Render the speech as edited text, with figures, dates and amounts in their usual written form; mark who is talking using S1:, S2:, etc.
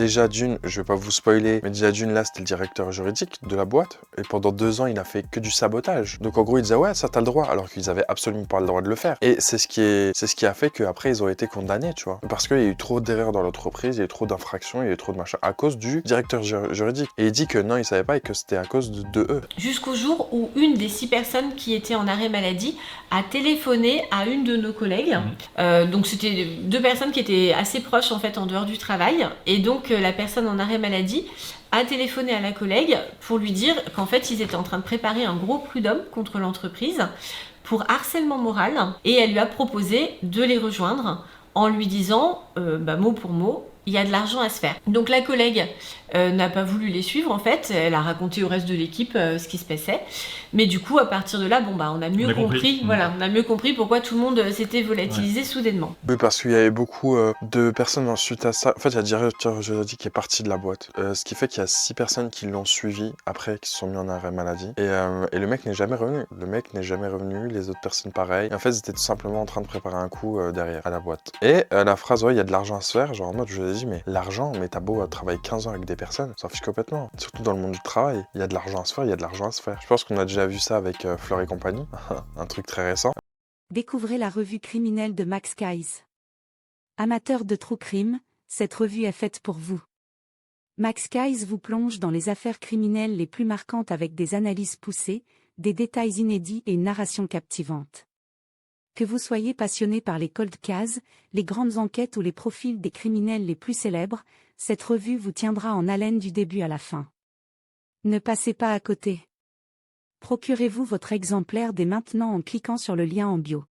S1: Déjà d'une, je vais pas vous spoiler, mais déjà d'une là c'était le directeur juridique de la boîte et pendant 2 ans il a fait que du sabotage. Donc en gros il disait ouais ça t'as le droit alors qu'ils avaient absolument pas le droit de le faire. Et c'est ce qui a fait qu'après ils ont été condamnés, tu vois. Parce qu'il y a eu trop d'erreurs dans l'entreprise, il y a eu trop d'infractions, il y a eu trop de machin à cause du directeur juridique. Et il dit que non il savait pas et que c'était à cause de eux.
S2: Jusqu'au jour où une des 6 personnes qui étaient en arrêt maladie a téléphoné à une de nos collègues. Donc c'était 2 personnes qui étaient assez proches en fait en dehors du travail. Et donc la personne en arrêt maladie a téléphoné à la collègue pour lui dire qu'en fait ils étaient en train de préparer un gros prud'homme contre l'entreprise pour harcèlement moral. Et elle lui a proposé de les rejoindre en lui disant, mot pour mot, il y a de l'argent à se faire. Donc la collègue n'a pas voulu les suivre en fait, elle a raconté au reste de l'équipe ce qui se passait. Mais du coup, à partir de là, on a mieux compris. Voilà, on a mieux compris pourquoi tout le monde s'était volatilisé soudainement.
S1: Oui, parce qu'il y avait beaucoup de personnes ensuite à ça. En fait, il y a le directeur juridique qui est parti de la boîte. Ce qui fait qu'il y a 6 personnes qui l'ont suivi après, qui se sont mis en arrêt maladie. Et le mec n'est jamais revenu. Le mec n'est jamais revenu, les autres personnes pareil. Et en fait, ils étaient tout simplement en train de préparer un coup derrière à la boîte. Et la phrase, ouais, il y a de l'argent à se faire, genre en mode, je lui ai dit, mais l'argent, mais t'as beau travailler 15 ans avec des personnes, ça s'en fiche complètement. Surtout dans le monde du travail, il y a de l'argent à se faire, il y a de l'argent à se faire. Je pense qu'on a déjà vu ça avec Fleur et compagnie, un truc très récent.
S3: Découvrez la revue criminelle de Max Guys. Amateur de true crime, cette revue est faite pour vous. Max Guys vous plonge dans les affaires criminelles les plus marquantes avec des analyses poussées, des détails inédits et une narration captivante. Que vous soyez passionné par les cold cases, les grandes enquêtes ou les profils des criminels les plus célèbres, cette revue vous tiendra en haleine du début à la fin. Ne passez pas à côté. Procurez-vous votre exemplaire dès maintenant en cliquant sur le lien en bio.